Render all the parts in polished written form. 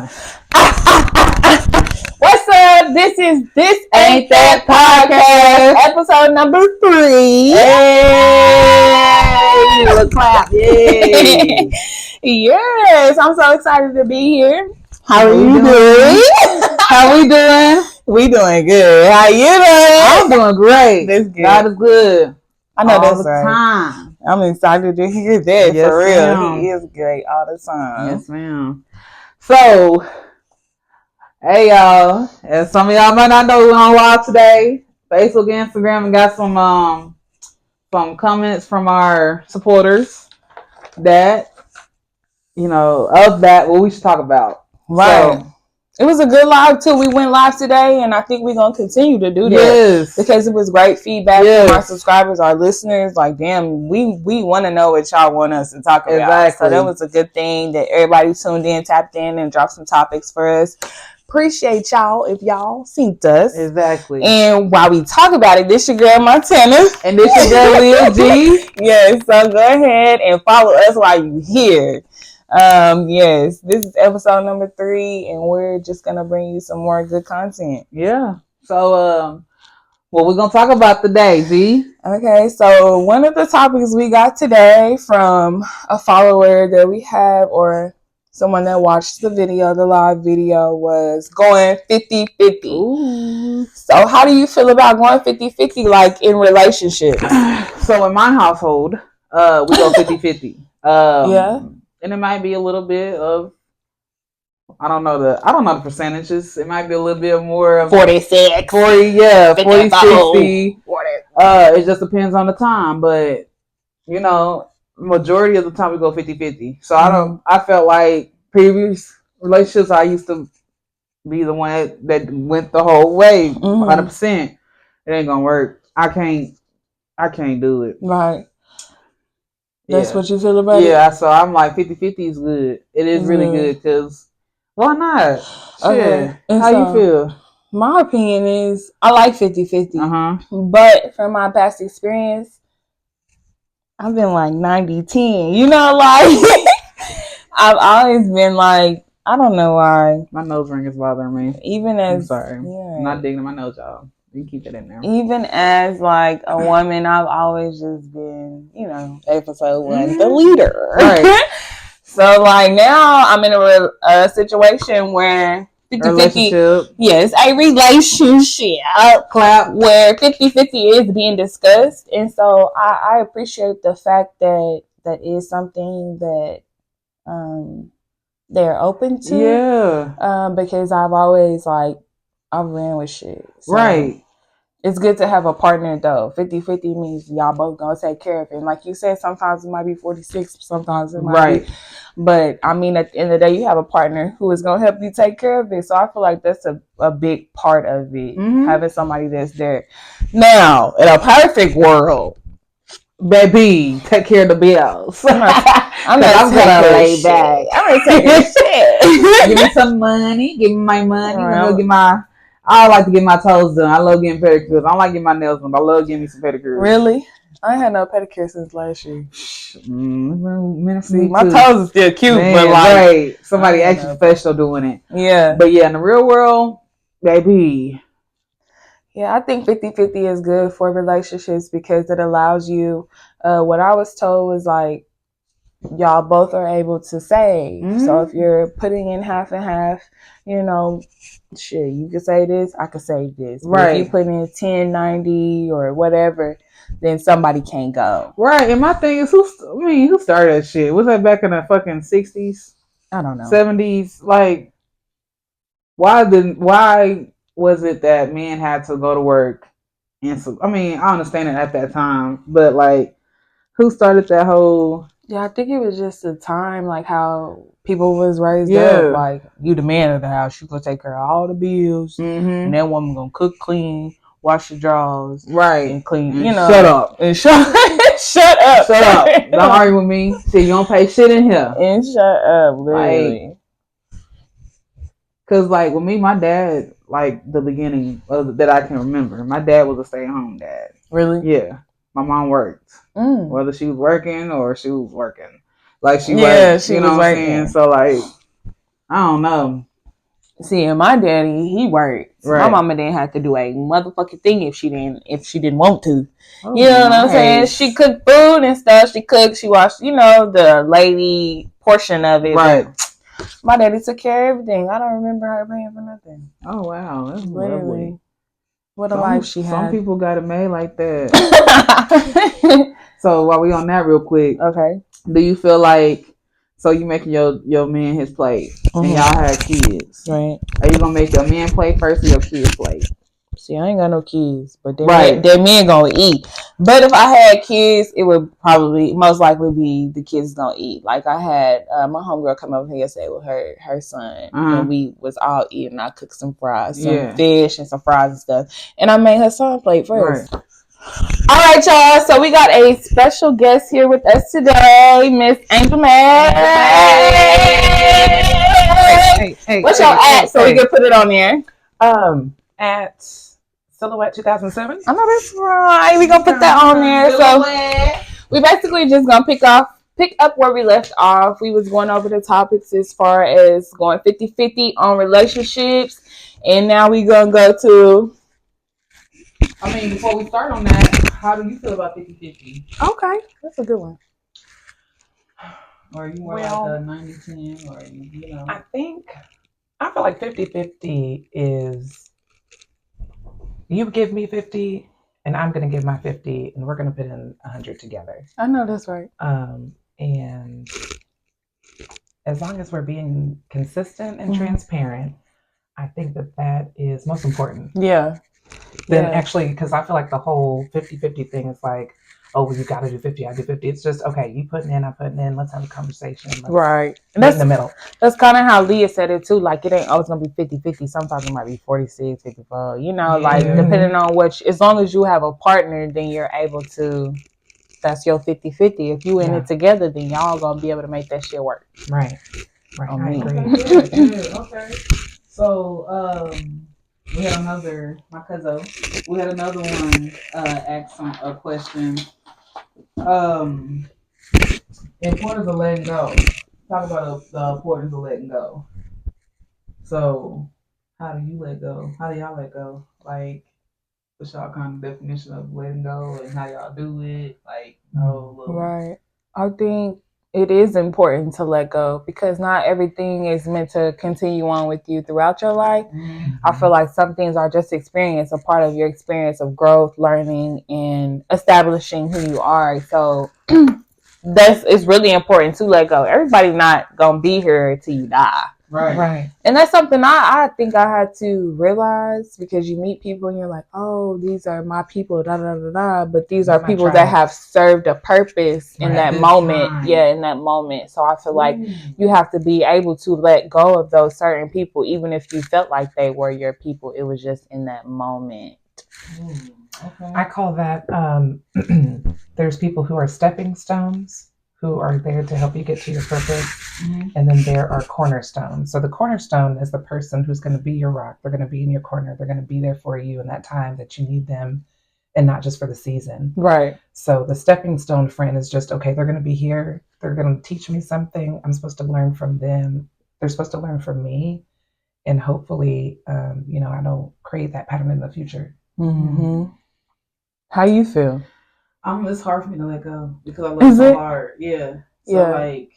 Yeah. What's up? This Ain't That Podcast, episode number 3. Hey, little clap. Yay. Yes, I'm so excited to be here. How are you doing? How we doing? We doing good. How you doing? I'm doing great. That's good. God is good. I know all that's the right. time. I'm excited to hear that. Yes, for real. Ma'am. He is great all the time. Yes, ma'am. So, hey y'all, as some of y'all might not know, we're on live today, Facebook and Instagram, and got some comments from our supporters that, of that, what we should talk about. Right. So, it was a good live too. We went live today, and I think we're gonna continue to do that. Yes. Because it was great feedback from our subscribers, our listeners. Like, damn, we want to know what y'all want us to talk about. Exactly. So that was a good thing that everybody tuned in, tapped in, and dropped some topics for us. Appreciate y'all if y'all synced us. Exactly. And while we talk about it, this your girl Montana. And this your girl Lil G. Yes, so go ahead and follow us while you here. Yes, this is episode number 3, and we're just gonna bring you some more good content. Yeah. So, what we're gonna talk about today, Z? Okay, so one of the topics we got today from a follower that we have, or someone that watched the live video, was going 50-50. Ooh. So how do you feel about going 50-50, like in relationships? So in my household, we go 50-50. Yeah. And it might be a little bit of, I don't know the percentages. It might be a little bit more of 46. 40, yeah, 40, 60. 40. It just depends on the time. But, majority of the time we go 50-50. So I felt like previous relationships, I used to be the one that went the whole way, 100%. It ain't gonna work. I can't do it. Right. That's what you feel about it? Yeah, so I'm like 50-50 is good. It is really good because why not? Okay. Shit. How you feel? My opinion is I like 50-50. But from my past experience, I've been like 90-10. Like I've always been like, I don't know why. My nose ring is bothering me. I'm sorry. I'm not digging my nose, y'all. You keep it in there. Even as like a woman, I've always just been, episode 1, the leader. Right. So like now I'm in a situation where 50-50. Yes, a relationship. Clap. Where 50-50 is being discussed. And so I appreciate the fact that that is something that they're open to. Yeah. Because I've always I ran with shit. So right. It's good to have a partner though. 50-50 means y'all both gonna take care of it. And like you said, sometimes it might be 46, sometimes it might be. But I mean, at the end of the day, you have a partner who is gonna help you take care of it. So I feel like that's a big part of it. Having somebody that's there. Now, in a perfect world, baby, take care of the bills. I'm gonna lay back. I'm gonna take your shit. Give me some money. Give me my money. I like to get my toes done. I love getting pedicures. I don't like getting my nails done, but I love getting me some pedicures. Really? I ain't had no pedicure since last year. See, my toes are still cute, but right. Somebody actually professional doing it. Yeah. But yeah, in the real world, baby. Yeah, I think 50-50 is good for relationships because it allows you, what I was told was like, y'all both are able to save. So if you're putting in half and half, shit, you could say this, I could say this. But right. if you put in 10-90 or whatever, then somebody can't go. Right. And my thing is, who started that shit? Was that back in the fucking 60s? I don't know. 70s? Like, why was it that men had to go to work? And so, I mean, I understand it at that time, but like, who started that whole? Yeah, I think it was just the time, like how people was raised up. Like, you the man of the house, you gonna take care of all the bills, and that woman gonna cook, clean, wash your drawers, right, and clean. And shut up and shut up. Don't argue with me. See, you don't pay shit in here. And shut up, literally. Cause like with me, my dad, like the beginning that I can remember, my dad was a stay-at-home dad. Really? Yeah. My mom worked, whether she was working or she was working. Like she worked, she was what I'm working. saying? So like, I don't know. See, and my daddy, he worked. Right. My mama didn't have to do a motherfucking thing if she didn't want to. Oh, you know what I'm saying? nice. She cooked food and stuff. She cooked, she washed, the lady portion of it. Right. But my daddy took care of everything. I don't remember her paying for nothing. Oh wow, that's Literally. lovely. What a life she had. Some people got it made like that. So while we on that real quick, okay. Do you feel like so you making your man his plate and y'all had kids? Right. Are you gonna make your man plate first or your kids plate? See, I ain't got no kids, but that men gonna eat. But if I had kids, it would probably most likely be the kids gonna eat. Like I had my homegirl come over here yesterday with her son, and we was all eating. I cooked some fries, some fish, and some fries and stuff, and I made her son plate first. Right. All right, y'all. So we got a special guest here with us today, Miss Angel May. Hey, what's your at so we can put it on there? At Silhouette 2007. I know that's right. We gonna put that on there. So we basically just gonna pick up where we left off. We was going over the topics as far as going 50-50 on relationships, and now we gonna go to. I mean, before we start on that, how do you feel about 50-50? Okay, that's a good one. Or are you more like a 90-10, or you know? I feel like 50-50 is you give me 50 and I'm going to give my 50 and we're going to put in 100 together. I know that's right. And as long as we're being consistent and transparent, I think that is most important. Yeah. Then actually, because I feel like the whole 50-50 thing is like, oh, well, you got to do 50, I do 50. It's just, okay, you putting in, I'm putting in, let's have a conversation. Right. And that's in the middle. That's kind of how Leah said it too. Like, it ain't always going to be 50-50. Sometimes it might be 46, 54. Like, depending on as long as you have a partner, then you're able to, that's your 50-50. If you in it together, then y'all going to be able to make that shit work. Right. I agree. Okay. So, we had my cousin. We had another one ask a question. Importance of letting go. Talk about the importance of letting go. So, how do you let go? How do y'all let go? Like, what's y'all kind of definition of letting go and how y'all do it? Like, right. I think it is important to let go because not everything is meant to continue on with you throughout your life. Mm-hmm. I feel like some things are just experience, a part of your experience of growth, learning, and establishing who you are. So it's really important to let go. Everybody's not gonna be here till you die. Right. And that's something I think I had to realize because you meet people and you're like, oh, these are my people, da da da da. But these are people that have served a purpose in that moment. Time. Yeah, in that moment. So I feel like you have to be able to let go of those certain people, even if you felt like they were your people. It was just in that moment. Okay. I call that there's people who are stepping stones who are there to help you get to your purpose. Mm-hmm. And then there are cornerstones. So the cornerstone is the person who's going to be your rock. They're going to be in your corner. They're going to be there for you in that time that you need them and not just for the season. Right. So the stepping stone friend is just, okay, they're going to be here. They're going to teach me something. I'm supposed to learn from them. They're supposed to learn from me. And hopefully, I don't create that pattern in the future. Mm-hmm. How you feel? It's hard for me to let go because I love so hard. Yeah. So like,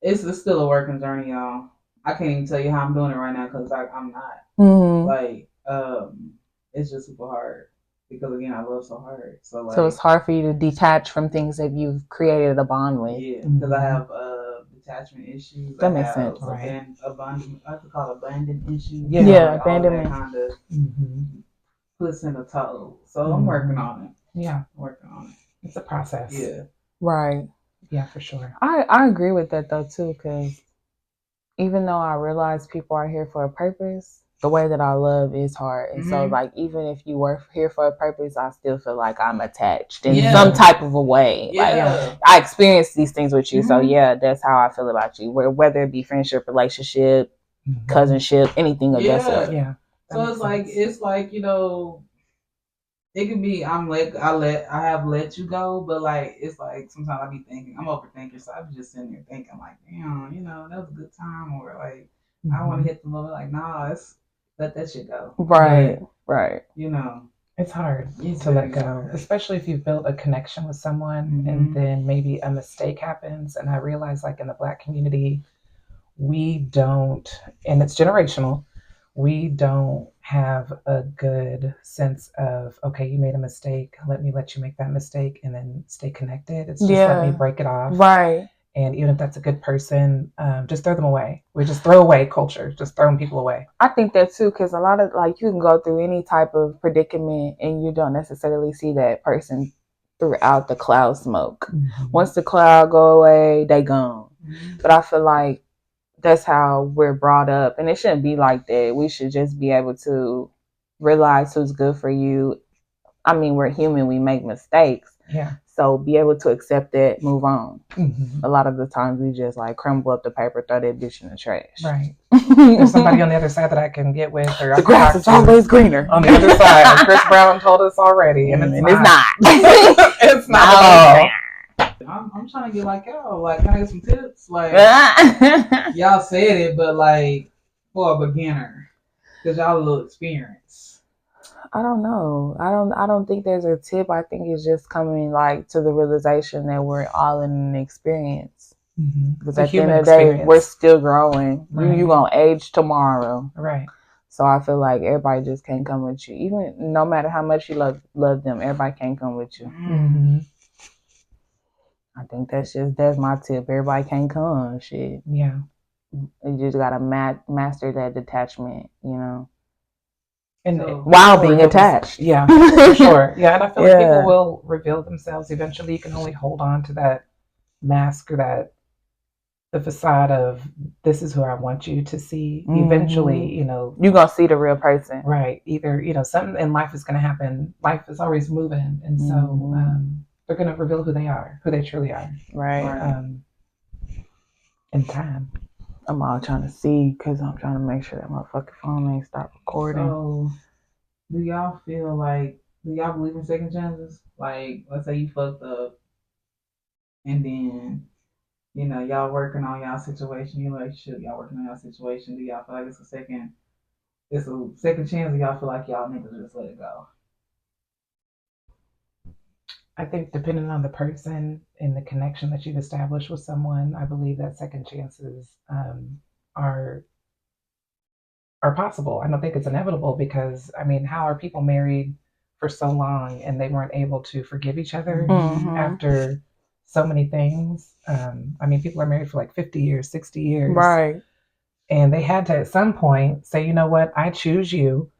it's still a working journey, y'all. I can't even tell you how I'm doing it right now because I'm not. Mm-hmm. Like, it's just super hard because again, I love so hard. So it's hard for you to detach from things that you've created a bond with. Yeah, because I have detachment issues. That makes sense. Right. I could call abandonment issues. Yeah, abandonment. Kind of puts in a toll. So I'm working on it. Yeah, working on it. It's a process. Yeah. Right. Yeah, for sure. I agree with that though too, because even though I realize people are here for a purpose, the way that I love is hard. And so like even if you were here for a purpose, I still feel like I'm attached in some type of a way. Yeah. Like I experienced these things with you. So that's how I feel about you. Whether it be friendship, relationship, cousinship, anything of that sort. Yeah. So it's like, it can be I have let you go, but like it's like sometimes I be thinking I'm overthinking, so I be just sitting there thinking like, damn, that was a good time, or like I want to hit them up like, nah, let that shit go. Right, but, right. You know, it's hard to let go, especially if you've built a connection with someone and then maybe a mistake happens. And I realize, like in the Black community, we don't, and it's generational, we don't have a good sense of, okay, you made a mistake, let me let you make that mistake and then stay connected. It's just let me break it off. Right. And even if that's a good person, just throw them away. We just throw away culture, just throwing people away. I think that too, because a lot of, like, you can go through any type of predicament and you don't necessarily see that person throughout the cloud smoke. Once the cloud go away, they gone. But I feel like that's how we're brought up, and it shouldn't be like that. We should just be able to realize who's good for you. I mean, we're human, we make mistakes. Yeah. So be able to accept it, move on. A lot of the times we just like crumble up the paper, throw that bitch in the trash. Right. There's somebody on the other side that I can get with, or the grass is always greener on the other side. Chris Brown told us already, and it's not. It's not. I'm trying to get like y'all. Like, can I get some tips? Like, y'all said it, but like for a beginner, because y'all a little experienced. I don't know. I don't think there's a tip. I think it's just coming like to the realization that we're all in an experience. Because at the end of the day, we're still growing. Right. You gonna age tomorrow. Right. So I feel like everybody just can't come with you. Even no matter how much you love them, everybody can't come with you. I think that's my tip. Everybody can't come. Shit. Yeah. You just gotta master that detachment, you know. And while being attached. Yeah, for sure. Yeah, and I feel like people will reveal themselves. Eventually, you can only hold on to that mask or the facade of, this is who I want you to see. Eventually, you know, you're going to see the real person. Right. Either, you know, something in life is going to happen. Life is always moving. And so they're going to reveal who they are, who they truly are. Right. In time. I'm all trying to see, because I'm trying to make sure that motherfucking phone ain't stop recording. So, do y'all believe in second chances? Like, let's say you fucked up, and then, you know, y'all working on y'all situation, your relationship, y'all working on y'all situation. Do y'all feel like it's a second chance, or y'all feel like y'all niggas just let it go? I think depending on the person and the connection that you've established with someone, I believe that second chances are possible. I don't think it's inevitable, because, I mean, how are people married for so long and they weren't able to forgive each other after so many things? I mean, people are married for like 50 years, 60 years. Right. And they had to, at some point, say, you know what, I choose you.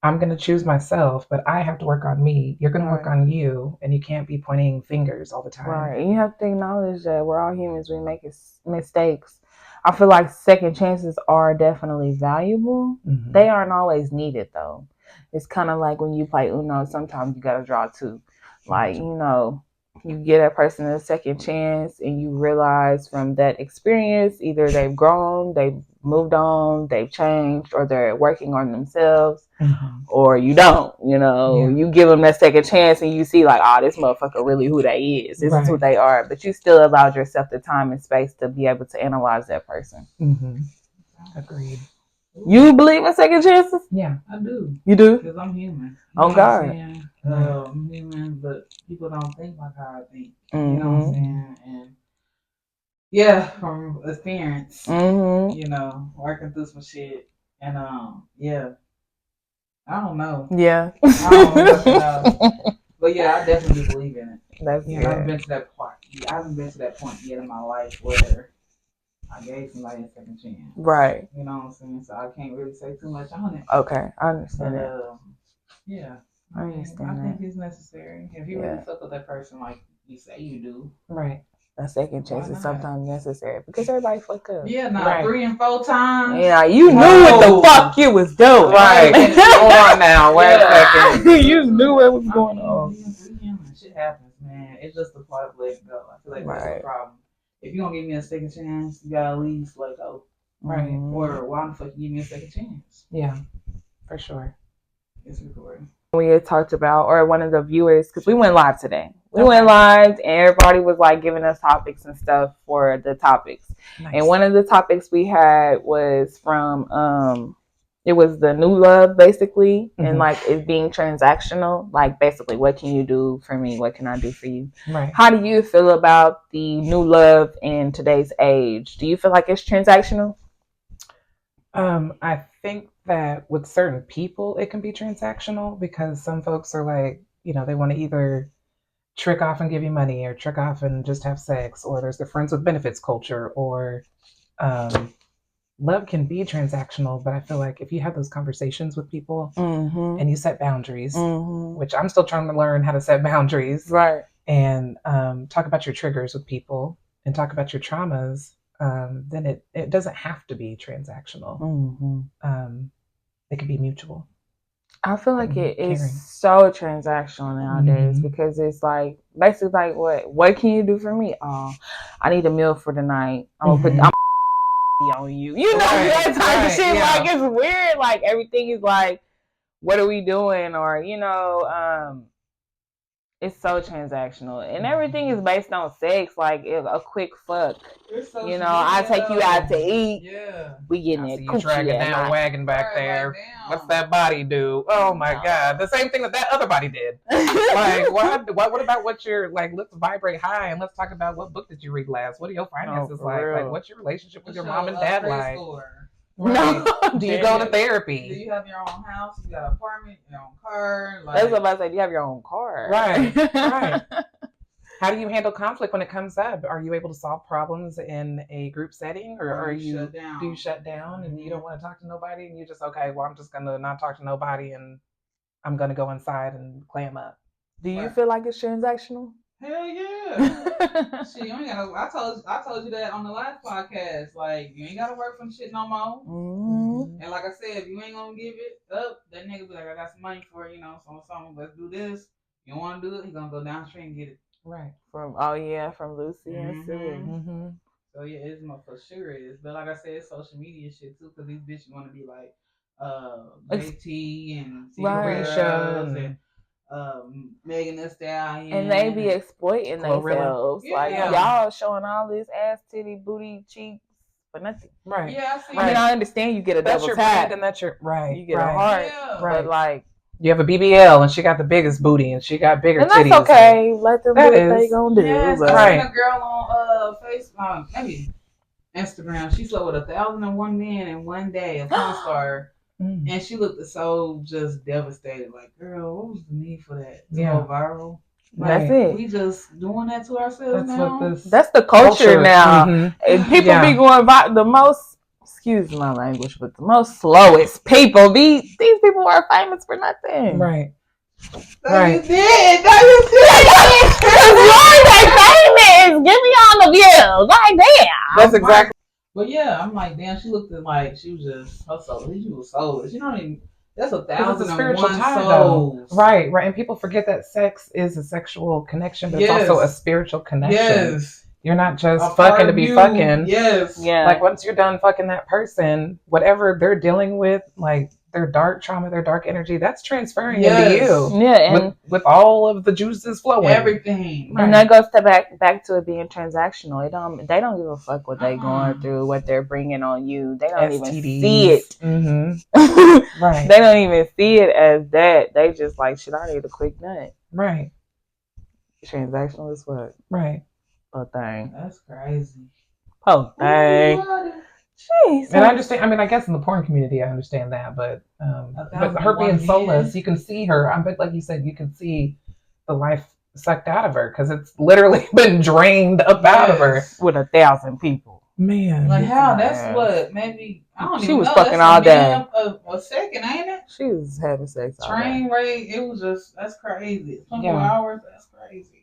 I'm going to choose myself, but I have to work on me. You're going to work on you, and you can't be pointing fingers all the time. Right. And you have to acknowledge that we're all humans. We make mistakes. I feel like second chances are definitely valuable. They aren't always needed, though. It's kind of like when you play Uno, sometimes you got to draw two. Like, you know, you get a person a second chance and you realize from that experience, either they've grown, they've moved on, they've changed, or they're working on themselves, or you don't, you know, you give them that second chance and you see like, oh, this motherfucker really who they is. This is who they are. But you still allowed yourself the time and space to be able to analyze that person. Agreed. You believe in second chances? Yeah, I do. You do? Because I'm human. Oh, God. I'm human, but people don't think like how I think. You know what I'm saying? And yeah, from experience, you know, working through some shit. And yeah, I don't know. Yeah. I don't know. But yeah, I definitely believe in it. That's I haven't been to that part. I haven't been to that point yet in my life where I gave somebody a second chance. Right. You know what I'm saying? So I can't really say too much on it. Okay, I understand that. Yeah. I understand I think it's necessary. If you really fuck with that person like you say you do. Right. A second chance is sometimes necessary, because everybody fuck up. Yeah, 3 and 4 times. Yeah, you knew what the fuck you was doing. Right. Hold on now. Wait a second. You knew what was going on. Shit happens, man. It's just a part of letting go. I feel like that's the problem. If you don't give me a second chance, you gotta at least let go. Right. Or why the fuck you give me a second chance? Yeah, for sure. It's recording. We had talked about, or one of the viewers, because we went live today. We went live, and everybody was like giving us topics and stuff for the topics. Nice. And one of the topics we had was from it was the new love, basically, and like it being transactional. Like, basically, what can you do for me? What can I do for you? Right. How do you feel about the new love in today's age? Do you feel like it's transactional? I think that with certain people, it can be transactional because some folks are like, they want to either trick off and give you money or trick off and just have sex, or there's the friends with benefits culture, or love can be transactional. But I feel like if you have those conversations with people and you set boundaries, which I'm still trying to learn how to set boundaries, right, and talk about your triggers with people and talk about your traumas, then it doesn't have to be transactional. It can be mutual. I feel like it is so transactional nowadays because it's like basically like what can you do for me? Oh, I need a meal for the night. I'm gonna put on you. You know, that type of shit. Yeah. Like, it's weird. Like, everything is like, what are we doing? Or, it's so transactional. And everything is based on sex. Like, a quick fuck. I take you out to eat. Yeah. We getting it. You dragging down wagon back there. What's that body do? Oh my God. The same thing that other body did. Like, what about what your, like, let's vibrate high and let's talk about what book did you read last? What are your finances like? Real. Like, what's your relationship with your mom and dad like? Right. Do you go to therapy? Do you have your own house? You got an apartment? Your own car? Like, that's what I say. Do you have your own car? Right. Right. How do you handle conflict when it comes up? Are you able to solve problems in a group setting, or do you shut down and you don't want to talk to nobody and you just, okay, well, I'm just gonna not talk to nobody and I'm gonna go inside and clam up? Do you feel like it's transactional? Hell yeah. Shit, you ain't gotta. I told you that on the last podcast. Like, you ain't gotta work for shit no more. And like I said, if you ain't gonna give it up, that nigga be like, I got some money for it, something. Let's do this. You don't want to do it? He gonna go downstream and get it. Right. From Lucy and Sue. So yeah, it's for sure is. But like I said, it's social media shit too, because these bitches want to be like JT and Risha and Megan Thee Stallion, and they be exploiting themselves. Yeah. Like, y'all showing all this ass, titty, booty, cheeks for nothing. Right. Yeah, I see. I mean, I understand you get a double tap, and that's your right. You get a heart, but like, you have a BBL and she got the biggest booty and she got bigger titties. And that's okay. Let them do what they gonna do. Yes, but. I seen a girl on Facebook, maybe Instagram. She slept with 1,001 men in one day, a porn star. And she looked so just devastated. Like, girl, what was the need for that to go viral? Like, that's it. We just doing that to ourselves now. That's the culture now. And people be going by the most, excuse my language, but the most slowest people. These people are famous for nothing. Right. You did. No, you did. Because you're famous. Give me all the views. Like, damn. That's exactly. But yeah, I'm like, damn, she looked like she was just her soul. She was soulless. You know what I mean? That's 1,001 souls. Right. And people forget that sex is a sexual connection, but it's also a spiritual connection. Yes. You're not just fucking to be fucking. Yes. Yeah. Like, once you're done fucking that person, whatever they're dealing with, like their dark trauma, their dark energy, that's transferring into you. Yeah, and with all of the juices flowing. Everything. And that goes to back to it being transactional. They don't give a fuck what they going through, what they're bringing on you. They don't even see it. Right. They don't even see it as that. They just like, shit, I need a quick nut. Right. Transactional as fuck. Right. Oh, dang. That's crazy. Oh, dang. Jeez. And I understand. I mean, I guess in the porn community, I understand that, but her being soulless, you can see her. But like you said, you can see the life sucked out of her because it's literally been drained up out of her with 1,000 people. Man, like how? That's what maybe I don't she even was know. fucking That's all day. A second, ain't it? She was having sex. Train rate. It was just that's crazy. 24 hours. That's crazy.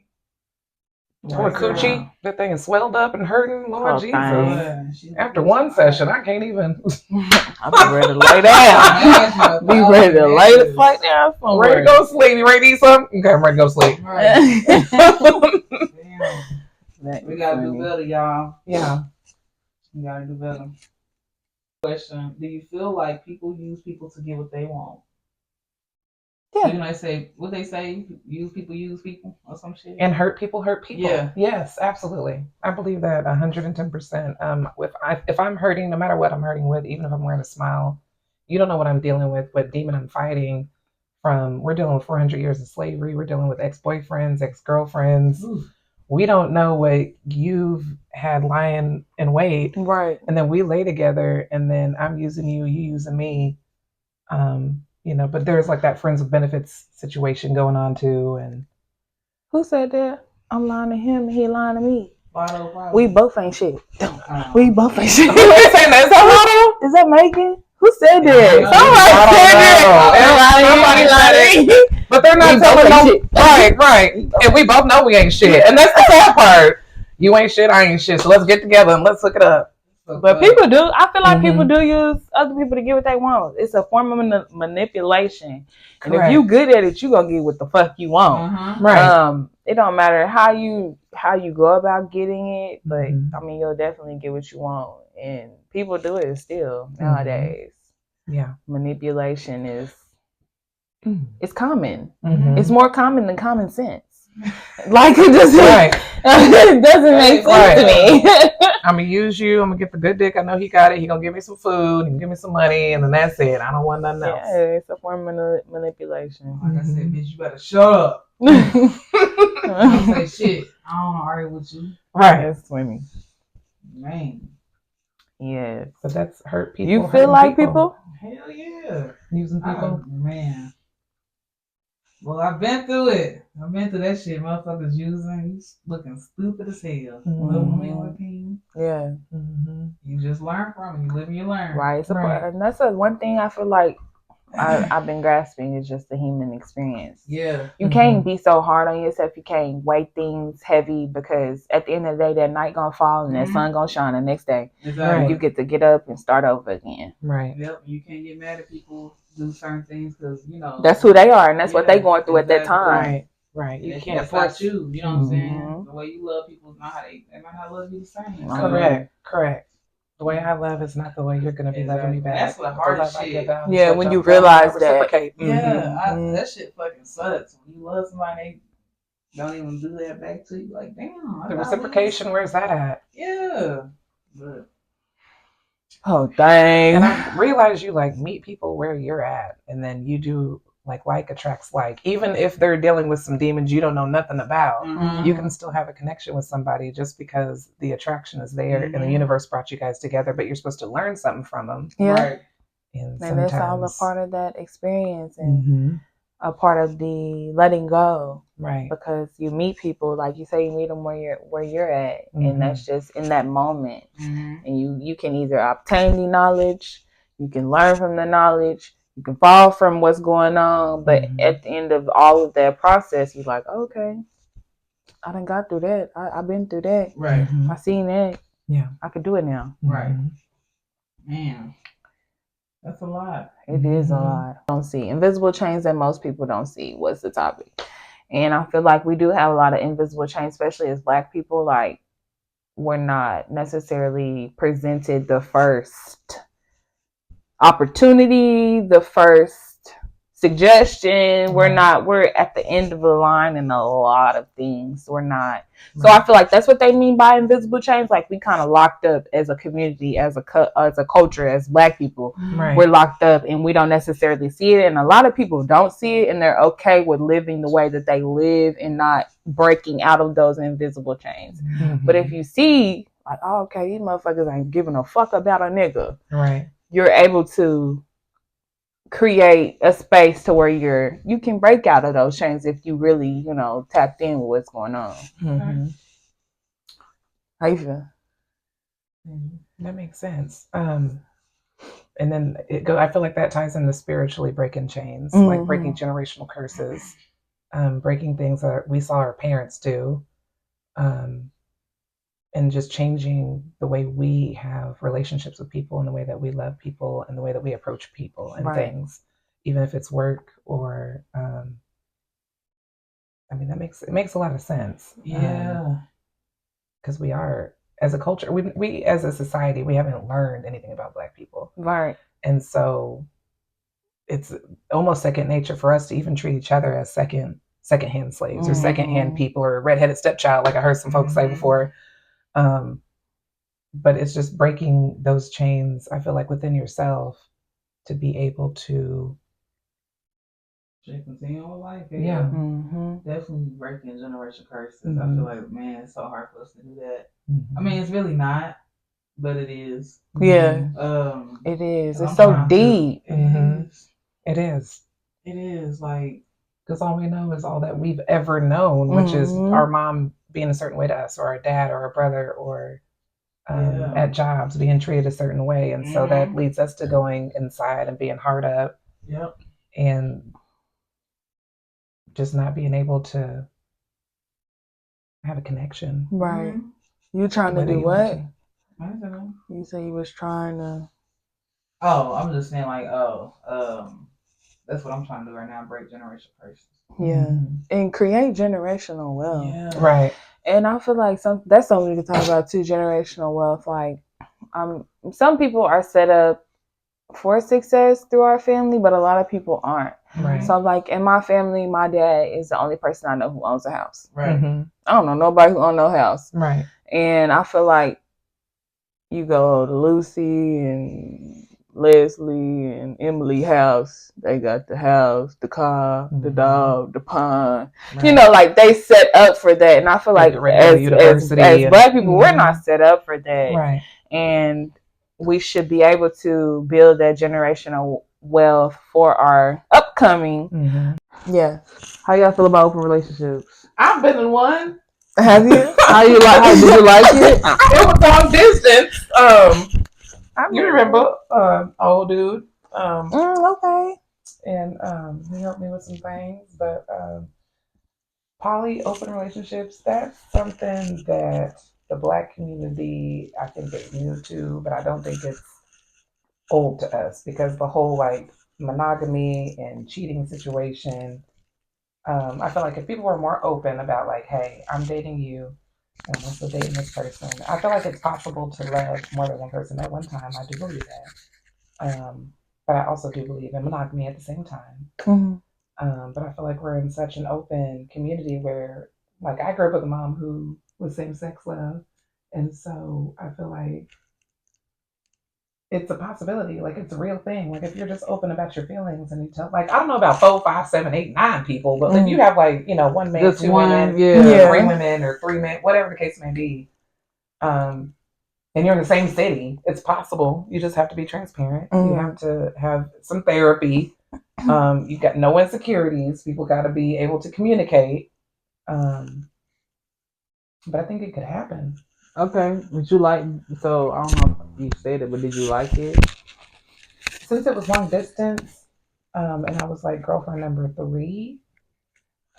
Or coochie, that thing is swelled up and hurting. Lord Jesus! After one session, I can't even. I'll be ready to lay down. Be ready to lay the fuck down. Ready to go sleep. You ready to eat something? Okay, I'm ready to go sleep. Right. We gotta do better, y'all. Yeah, we gotta do better. Question: do you feel like people use people to get what they want? Yeah. So, they say, what they say, use people or some shit. And hurt people. Yeah. Yes, absolutely. I believe that 110%. If I'm hurting, no matter what I'm hurting with, even if I'm wearing a smile, you don't know what I'm dealing with, what demon I'm fighting from. We're dealing with 400 years of slavery. We're dealing with ex-boyfriends, ex-girlfriends. Ooh. We don't know what you've had lying in wait. Right. And then we lay together, and then I'm using you using me. But there's like that friends with benefits situation going on too. And who said that? I'm lying to him and he lying to me. We both ain't shit. We both ain't shit. Who is saying that? Is that Megan? Who said that? Somebody said it. But they're not telling no. Right. And we both know we ain't shit. And that's the sad part. You ain't shit, I ain't shit. So let's get together and let's hook it up. But people do. I feel like people do use other people to get what they want. It's a form of manipulation. Correct. And if you good at it, you gonna get what the fuck you want. Right. It don't matter how you go about getting it, but I mean, you'll definitely get what you want. And people do it still nowadays. Yeah. Manipulation is it's common. It's more common than common sense. Like it doesn't, it doesn't make sense to me. I'm gonna use you. I'm gonna get the good dick. I know he got it. He gonna give me some food and give me some money, and then that's it. I don't want nothing else. Yeah, it's a form of manipulation. Like I said, bitch, you better shut up. Don't say shit. I don't want to argue with you. Right. That's funny. Man. Yes. But that's hurt people. You feel like people? Hell yeah. Using people? Man. Well, I've been through it. I've been through that shit. Motherfuckers using, you looking stupid as hell. Yeah. You just learn from it. You live and you learn. Right. And that's one thing I feel like I've been grasping is just the human experience. Yeah. You can't be so hard on yourself. You can't weigh things heavy because at the end of the day, that night gonna fall and that sun gonna shine the next day. Exactly. You get to get up and start over again. Right. Yep. You can't get mad at people do certain things because that's who they are and that's what they going through at that time. Right. You can't force you. You know what I'm saying? The way you love people is not how they might not love you the same. Correct. The way I love is not the way you're gonna be loving me back. That's the hard shit. Yeah, when you realize that. That shit fucking sucks. When you love somebody, they don't even do that back to you. Like, damn. The reciprocation, where's that at? Yeah. But. Oh, dang. And I realize you like meet people where you're at, and then you do like attracts like. Even if they're dealing with some demons you don't know nothing about, you can still have a connection with somebody just because the attraction is there and the universe brought you guys together, but you're supposed to learn something from them. Yeah. Right. And that's all a part of that experience and a part of the letting go. Right. Because you meet people, like you say, you meet them where you're at, and that's just in that moment. And you can either obtain the knowledge, you can learn from the knowledge, you can fall from what's going on, but at the end of all of that process, you're like, okay, I done got through that. I've been through that. Right. I seen that. Yeah. I could do it now. Right. Man. That's a lot. It is a lot. Don't see invisible chains that most people don't see. What's the topic? And I feel like we do have a lot of invisible chains, especially as Black people. Like, we're not necessarily presented the first opportunity, the first suggestion. We're at the end of the line in a lot of things. We're not. So I feel like that's what they mean by invisible chains. Like, we kind of locked up as a community, as a culture, as Black people. We're locked up and we don't necessarily see it. And a lot of people don't see it and they're okay with living the way that they live and not breaking out of those invisible chains. But if you see, like, oh, okay, these motherfuckers ain't giving a fuck about a nigga. Right. You're able to create a space to where you can break out of those chains if you really, tapped in with what's going on. How you feel? That makes sense. And then I feel like that ties into spiritually breaking chains, like breaking generational curses, breaking things that we saw our parents do, and just changing the way we have relationships with people and the way that we love people and the way that we approach people and things, even if it's work or, it makes a lot of sense. Yeah. Because we are, as a culture, we as a society, we haven't learned anything about Black people. Right. And so it's almost second nature for us to even treat each other as secondhand slaves or secondhand people or redheaded stepchild, like I heard some folks say before. But it's just breaking those chains, I feel like, within yourself to be able to continue with life. Yeah. Definitely breaking generation curses. I feel like, man, it's so hard for us to do that. I mean, it's really not, but it is. Yeah. It is. It's so deep. It is. Like, because all we know is all that we've ever known, which is our mom being a certain way to us, or our dad, or our brother, or at jobs being treated a certain way. And so that leads us to going inside and being hard up. Yep. And just not being able to have a connection. Right. You trying to do what? You say you was trying to. Oh, I'm just saying like, that's what I'm trying to do right now, break generation curses. Yeah. And create generational wealth. Yeah. Right. And I feel like that's something we can talk about too, generational wealth. Like some people are set up for success through our family, but a lot of people aren't. Right. So like in my family, my dad is the only person I know who owns a house. Right. I don't know nobody who owns no house. Right. And I feel like you go to Lucy and Leslie and Emily house, they got the house, the car, the dog, the pond. Right. You know, like they set up for that. And I feel like as Black people, we're not set up for that. Right. And we should be able to build that generational wealth for our upcoming. Yeah. How y'all feel about open relationships? I've been in one. Have you? Did you like it? It was long distance. You remember, old dude. Okay. And he helped me with some things, but poly open relationships, that's something that the Black community, I think, is new to, but I don't think it's old to us, because the whole like monogamy and cheating situation, I feel like if people were more open about like, hey, I'm dating you and I'm also dating this person, I feel like it's possible to love more than one person at one time. I do believe that. But I also do believe in monogamy at the same time. But I feel like we're in such an open community where, like, I grew up with a mom who was same-sex love, and so I feel like it's a possibility. Like, it's a real thing. Like, if you're just open about your feelings and you tell, like, I don't know about 4, 5, 7, 8, 9 people, but if you have like, you know, one man, just 2 women, 3 women, or 3 men, whatever the case may be, and you're in the same city, it's possible. You just have to be transparent. You have to have some therapy. You got no insecurities. People got to be able to communicate. But I think it could happen. Okay. Would you like, so I don't know if you said it, but did you like it? Since it was long distance, and I was like girlfriend number 3,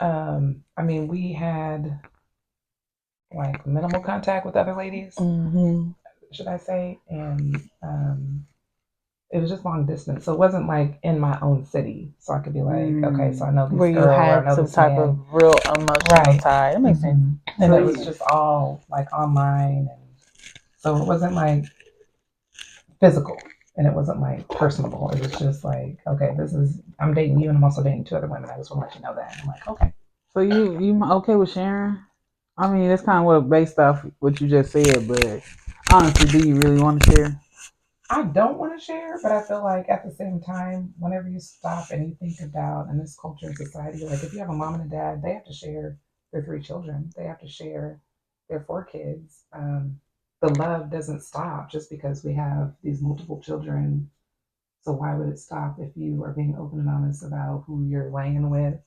I mean, we had like minimal contact with other ladies, should I say, and it was just long distance, so it wasn't like in my own city, so I could be like, okay, so I know this where girl, you had or I know some this type man. of real emotional tie. That makes sense. And it was just all like online, and so it wasn't like physical, and it wasn't like personable. It was just like, okay, I'm dating you, and I'm also dating 2 other women. I just want to let you know that. And I'm like, okay. So you okay with sharing? I mean, that's kind of what based off what you just said, but honestly, do you really want to share? I don't want to share, but I feel like at the same time, whenever you stop and you think about in this culture and society, like if you have a mom and a dad, they have to share their 3 children. They have to share their 4 kids. The love doesn't stop just because we have these multiple children. So why would it stop if you are being open and honest about who you're laying with?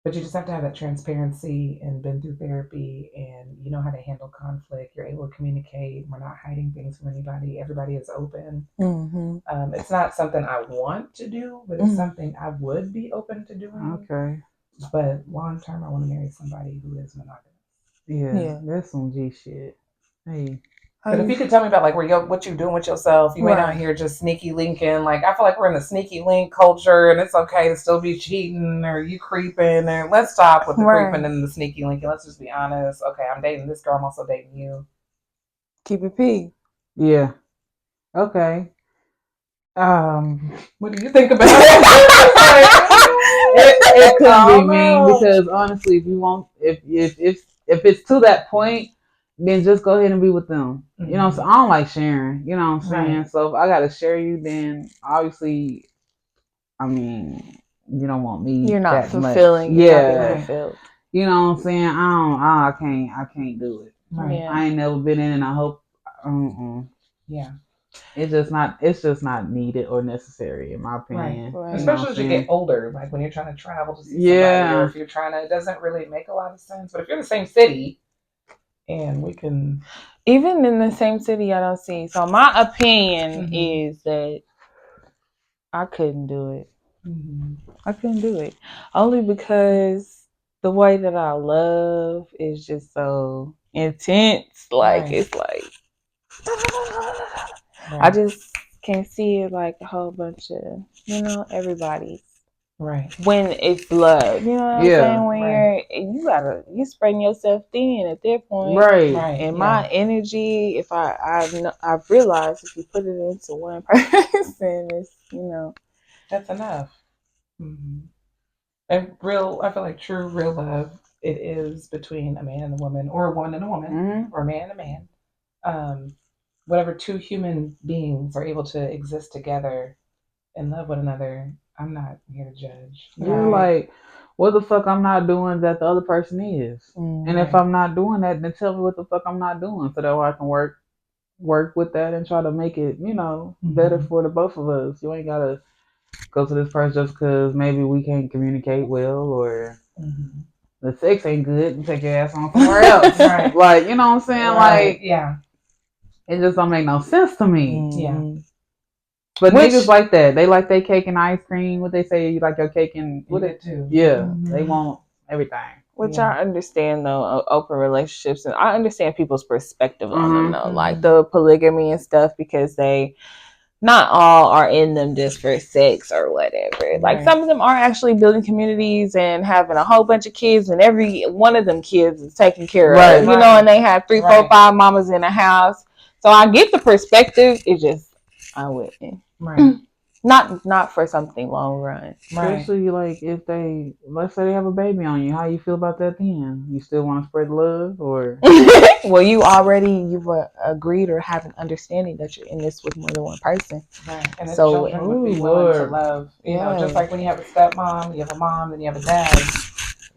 But you just have to have that transparency and been through therapy, and you know how to handle conflict. You're able to communicate. We're not hiding things from anybody. Everybody is open. It's not something I want to do, but it's something I would be open to doing. Okay. But long term, I want to marry somebody who is monogamous. Yeah, that's some G shit. Hey. But if you could tell me about like what you're doing with yourself, you ain't out here just sneaky linking. Like, I feel like we're in the sneaky link culture, and it's okay to still be cheating or you creeping. Or let's stop with the creeping and the sneaky linking. Let's just be honest. Okay, I'm dating this girl. I'm also dating you. Keep it P. Yeah. Okay. What do you think about it? It could be mean because honestly, if you want, if it's to that point, then just go ahead and be with them. You know, so I don't like sharing. You know what I'm saying? Right. So if I gotta share you, then obviously, I mean, you don't want me. You're not that fulfilling. Much. You're not being fulfilled. You know what I'm saying? I can't do it. Right. I ain't never been in, and I hope. Yeah. It's just not needed or necessary in my opinion. Right. Especially as you get older, like when you're trying to travel to see somebody, or if you're trying to, it doesn't really make a lot of sense. But if you're in the same city, and we can, even in the same city, I don't see. So my opinion is that I couldn't do it. I couldn't do it only because the way that I love is just so intense. Like it's like. Right. I just can see it like a whole bunch of, everybody. Right. When it's love. You know what I'm saying? When you're spreading yourself thin at that point. Right. And my energy, if I've realized if you put it into one person, it's, that's enough. Mm-hmm. And I feel like true real love, it is between a man and a woman, or a woman and a woman, or a man and a man. Whatever two human beings are able to exist together and love one another, I'm not here to judge. You're like, what the fuck I'm not doing that the other person is. And if I'm not doing that, then tell me what the fuck I'm not doing so that way I can work with that and try to make it, better for the both of us. You ain't gotta go to this person just because maybe we can't communicate well or the sex ain't good and take your ass on somewhere else. Right. Like, you know what I'm saying? Right. Like, yeah. It just don't make no sense to me. Yeah. But niggas like that. They like their cake and ice cream. What they say, you like your cake and what it too. Yeah. They want everything. Which I understand though, open relationships, and I understand people's perspective on them though, like the polygamy and stuff, because not all are in them just for sex or whatever. Right. Like some of them are actually building communities and having a whole bunch of kids, and every one of them kids is taken care of. And they have 3, 4, 5 mamas in the house. So I get the perspective. It's just I wouldn't. Right. Not for something long run. Especially like if let's say they have a baby on you, how you feel about that then? You still want to spread love or? Well, you've agreed or have an understanding that you're in this with more than one person. Right. And children would be willing to love. You know, just like when you have a stepmom, you have a mom, then you have a dad.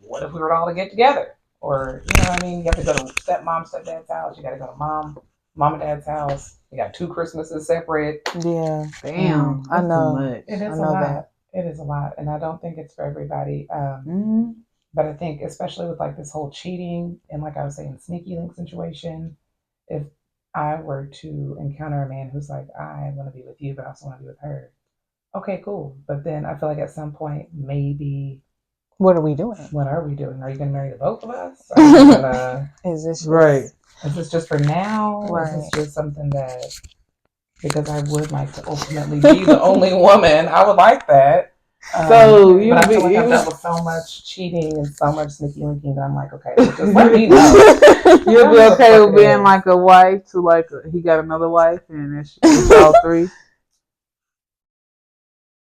What if we were all to get together? Or, you know what I mean? You have to go to stepmom, stepdad's house. You got to go to mom and dad's house. You got 2 Christmases separate. Yeah. Damn. I know. It is a lot. It is a lot. And I don't think it's for everybody. But I think, especially with like this whole cheating and like I was saying, sneaky link situation, if I were to encounter a man who's like, I want to be with you, but I also want to be with her. Okay, cool. But then I feel like at some point, maybe. What are we doing? What are we doing? Are you going to marry the both of us? Are you gonna, is this right? Is this just for now? Right. Is this just something that, because I would like to ultimately be the only woman. I would like that. So but I feel like I've dealt with so much cheating and so much sneaky linking that I'm like, okay, well, just let me know. You'll be okay with being like a wife to like he got another wife and it's all 3.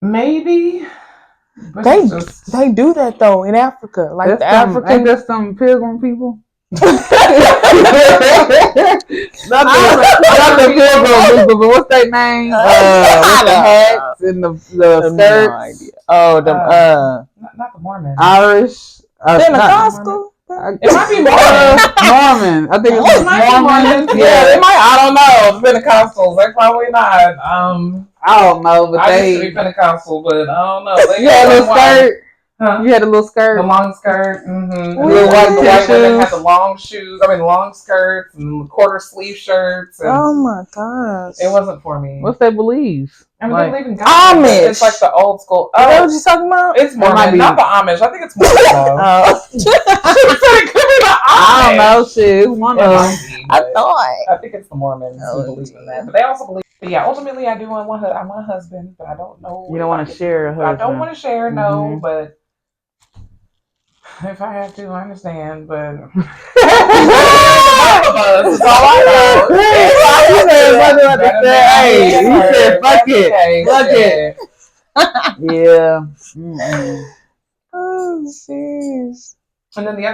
Maybe. They do that though in Africa, like the African. Ain't that some pilgrim people? not the pilgrim people, but what's their name? With the hats and the skirts. No idea. Oh, not the Mormons. Irish. Pentecostal. It might be Mormon. I think it's Mormon. Yeah, it might. I don't know. Pentecostals. They're probably not. I don't know, but I used to be Pentecostal, but I don't know. You had a little skirt. Huh? You had a little skirt. The long skirt. Mm-hmm. Little white women had the long shoes. Long skirts and quarter sleeve shirts. And oh my gosh! It wasn't for me. What's their beliefs? They believe in God. Amish. It's like the old school. Oh, is that what you're talking about? It's Mormon, not the Amish. I think it's Mormon though. It could be the Amish. I don't know. Shit, it's one of them. I think it's the Mormons who believe in that, but they also believe. But yeah, ultimately, I do want I want a husband, but I don't know. You don't want to share a husband. I don't want to share, no, but If I have to, I understand, but That's all I know. He said, fuck it. Fuck it. Yeah. Oh, jeez. And then the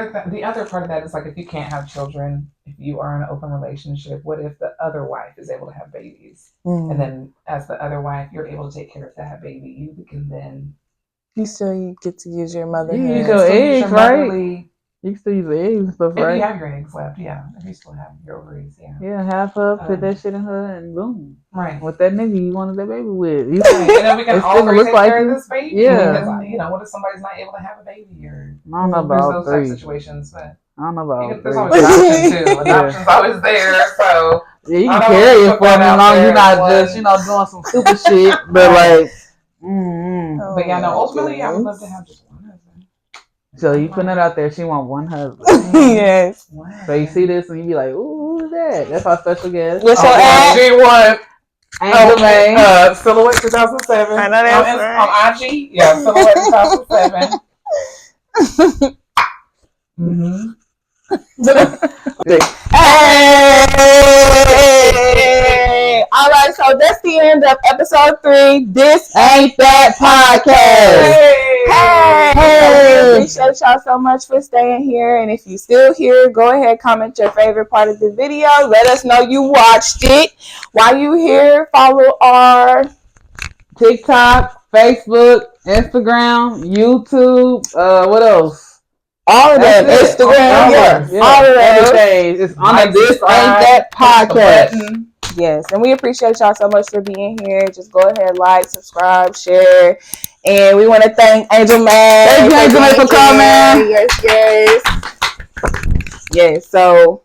other part of that is like, if you can't have children, if you are in an open relationship, what if the other wife is able to have babies? And then as the other wife, you're able to take care of that baby. You can then... You still get to use your mother. You hand. use your eggs, right? You can still use the eggs and stuff, right? If you have your eggs left, yeah. If you still have your ovaries, yeah. Yeah, half her, put that shit in her, and boom. Right. With that nigga you wanted that baby with. You and then we can all take care of this baby. Yeah. Because, you know, what if somebody's not able to have a baby? Or I don't know about those type of situations, but I don't know about there's always adoption too. Adoption's always there, so yeah, you can carry it for me as long as you're not just, doing some stupid shit. But like, but yeah, no. Ultimately, I would love to have just one husband. So you putting it out there? She want one husband. Yes. Wow. So you see this and you be like, "Ooh, who's that? That's our special guest." What's your ad? She won. Angel May. Silhouette 2007. I know that's on IG. Yeah, Silhouette 2007. Hey! All right, so that's the end of episode 3. This ain't that podcast. Hey! We appreciate y'all so much for staying here. And if you still here, go ahead, comment your favorite part of the video. Let us know you watched it. While you here, follow our TikTok, Facebook, Instagram, YouTube. What else? all of them. Instagram, yeah. All of them. Everything. It's under This Ain't That Podcast. Yes, and we appreciate y'all so much for being here. Just go ahead, like, subscribe, share. And we want to thank Angel May. Thank you, Angel May, for coming. Yes. Yes, so,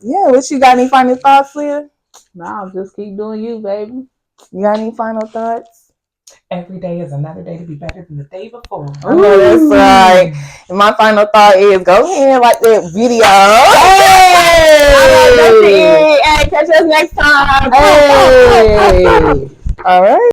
yeah, what you got? Any final thoughts, Leah? No, just keep doing you, baby. You got any final thoughts? Every day is another day to be better than the day before. I know that's right. And my final thought is go ahead and like that video. Hey! All right, that's it. Hey, catch us next time. Hey! All right.